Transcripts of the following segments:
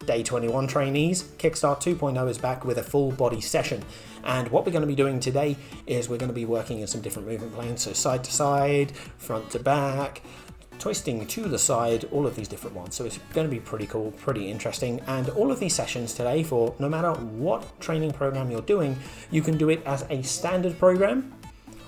Day 21 trainees, Kickstart 2.0 is back with a full body session. And what we're going to be doing today is we're going to be working in some different movement planes. So side to side, front to back, twisting to the side, all of these different ones. So it's going to be pretty cool, pretty interesting. And all of these sessions today, for no matter what training program you're doing, you can do it as a standard program,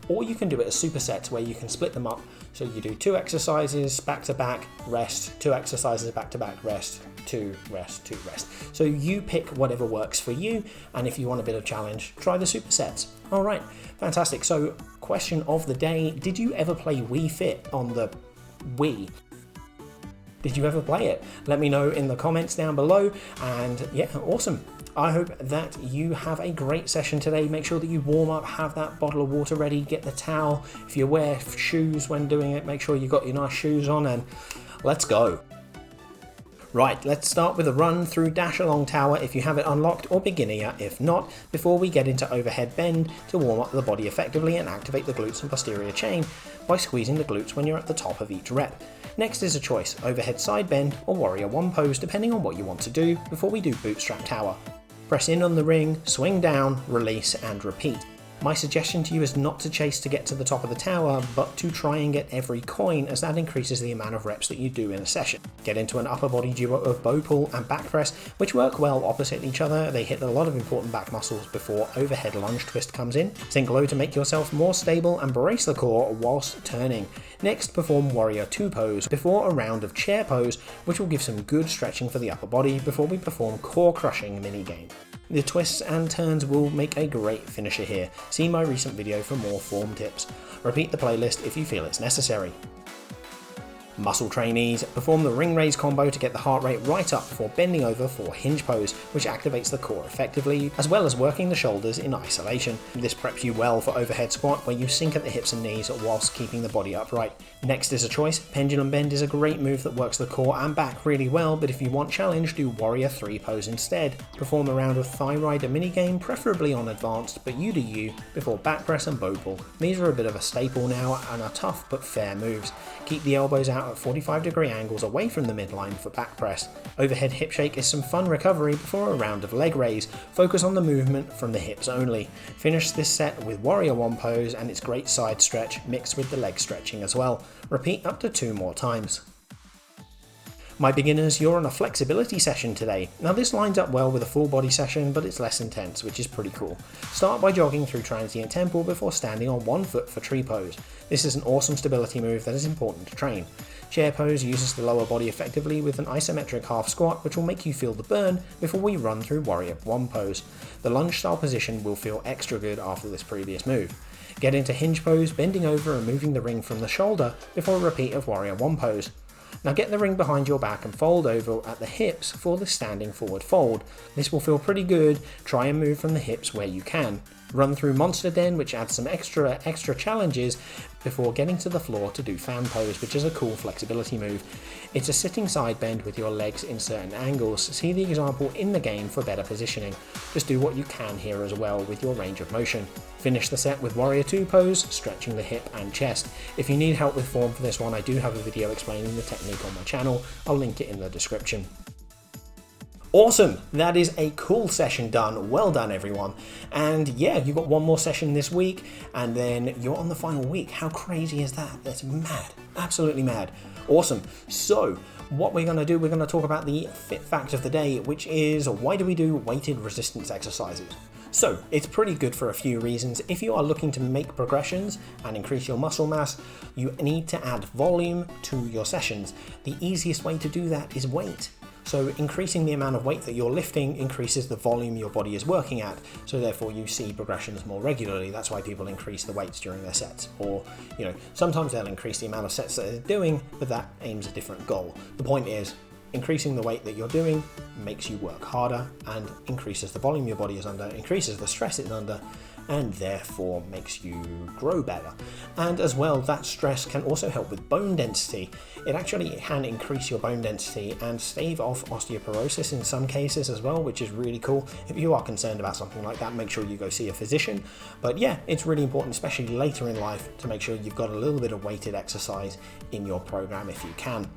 or you can do it as supersets where you can split them up. So you do 2 exercises back to back, rest, 2 exercises back to back, rest, 2, rest, 2, rest. So you pick whatever works for you. And if you want a bit of challenge, try the supersets. All right, fantastic. So question of the day, did you ever play Wii Fit on the Wii? Did you ever play it? Let me know in the comments down below. And yeah, awesome. I hope that you have a great session today. Make sure that you warm up, have that bottle of water ready, get the towel. If you wear shoes when doing it, make sure you've got your nice shoes on, and let's go. Right, let's start with a run through dash along tower if you have it unlocked, or beginner if not, before we get into overhead bend to warm up the body effectively and activate the glutes and posterior chain by squeezing the glutes when you're at the top of each rep. Next is a choice, overhead side bend or warrior one pose depending on what you want to do before we do bootstrap tower. Press in on the ring, swing down, release and repeat. My suggestion to you is not to chase to get to the top of the tower, but to try and get every coin, as that increases the amount of reps that you do in a session. Get into an upper body duo of bow pull and back press, which work well opposite each other. They hit a lot of important back muscles before overhead lunge twist comes in. Sink low to make yourself more stable and brace the core whilst turning. Next, perform warrior 2 pose before a round of chair pose, which will give some good stretching for the upper body before we perform core crushing mini game. The twists and turns will make a great finisher here. See my recent video for more form tips. Repeat the playlist if you feel it's necessary. Muscle trainees, perform the ring raise combo to get the heart rate right up before bending over for hinge pose, which activates the core effectively, as well as working the shoulders in isolation. This preps you well for overhead squat, where you sink at the hips and knees whilst keeping the body upright. Next is a choice. Pendulum bend is a great move that works the core and back really well, but if you want challenge, do warrior 3 pose instead. Perform a round of thigh rider minigame, preferably on advanced, but you do you, before back press and bow pull. These are a bit of a staple now and are tough but fair moves. Keep the elbows out at 45-degree angles away from the midline for back press. Overhead hip shake is some fun recovery before a round of leg raise. Focus on the movement from the hips only. Finish this set with warrior 1 pose and its great side stretch mixed with the leg stretching as well. Repeat up to 2 more times. My beginners, you're on a flexibility session today. Now this lines up well with a full body session, but it's less intense, which is pretty cool. Start by jogging through transient tempo before standing on 1 foot for tree pose. This is an awesome stability move that is important to train. Chair pose uses the lower body effectively with an isometric half squat, which will make you feel the burn before we run through warrior 1 pose. The lunge style position will feel extra good after this previous move. Get into hinge pose, bending over and moving the ring from the shoulder before a repeat of warrior 1 pose. Now get the ring behind your back and fold over at the hips for the standing forward fold. This will feel pretty good. Try and move from the hips where you can. Run through monster den, which adds some extra challenges before getting to the floor to do fan pose, which is a cool flexibility move. It's a sitting side bend with your legs in certain angles. See the example in the game for better positioning. Just do what you can here as well with your range of motion. Finish the set with warrior 2 pose, stretching the hip and chest. If you need help with form for this one, I do have a video explaining the technique on my channel. I'll link it in the description. Awesome, that is a cool session done. Well done everyone. And yeah, you got one more session this week and then you're on the final week. How crazy is that? That's mad, absolutely mad. Awesome. So what we're going to do, we're going to talk about the fit fact of the day, which is why do we do weighted resistance exercises? So it's pretty good for a few reasons. If you are looking to make progressions and increase your muscle mass, you need to add volume to your sessions. The easiest way to do that is weight. So increasing the amount of weight that you're lifting increases the volume your body is working at, so therefore you see progressions more regularly. That's why people increase the weights during their sets, or sometimes they'll increase the amount of sets that they're doing, but that aims a different goal. The point is, increasing the weight that you're doing makes you work harder and increases the volume your body is under, increases the stress it's under, and therefore makes you grow better. And as well, that stress can also help with bone density. It actually can increase your bone density and stave off osteoporosis in some cases as well, which is really cool. If you are concerned about something like that, make sure you go see a physician. But yeah, it's really important, especially later in life, to make sure you've got a little bit of weighted exercise in your program if you can.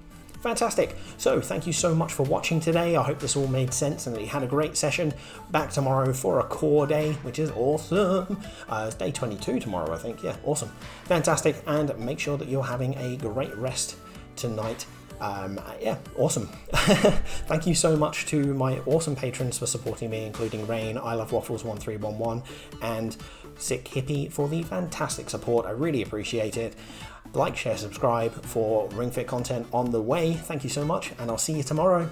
Fantastic. So thank you so much for watching today. I hope this all made sense and that you had a great session. Back tomorrow for a core day, which is awesome. It's day 22 tomorrow, I think. Yeah, awesome. Fantastic. And make sure that you're having a great rest tonight. Yeah, awesome. Thank you so much to my awesome patrons for supporting me, including Rain, I Love Waffles 1311, and Sick Hippie for the fantastic support. I really appreciate it. Like, share, subscribe for Ring Fit content on the way. Thank you so much, and I'll see you tomorrow.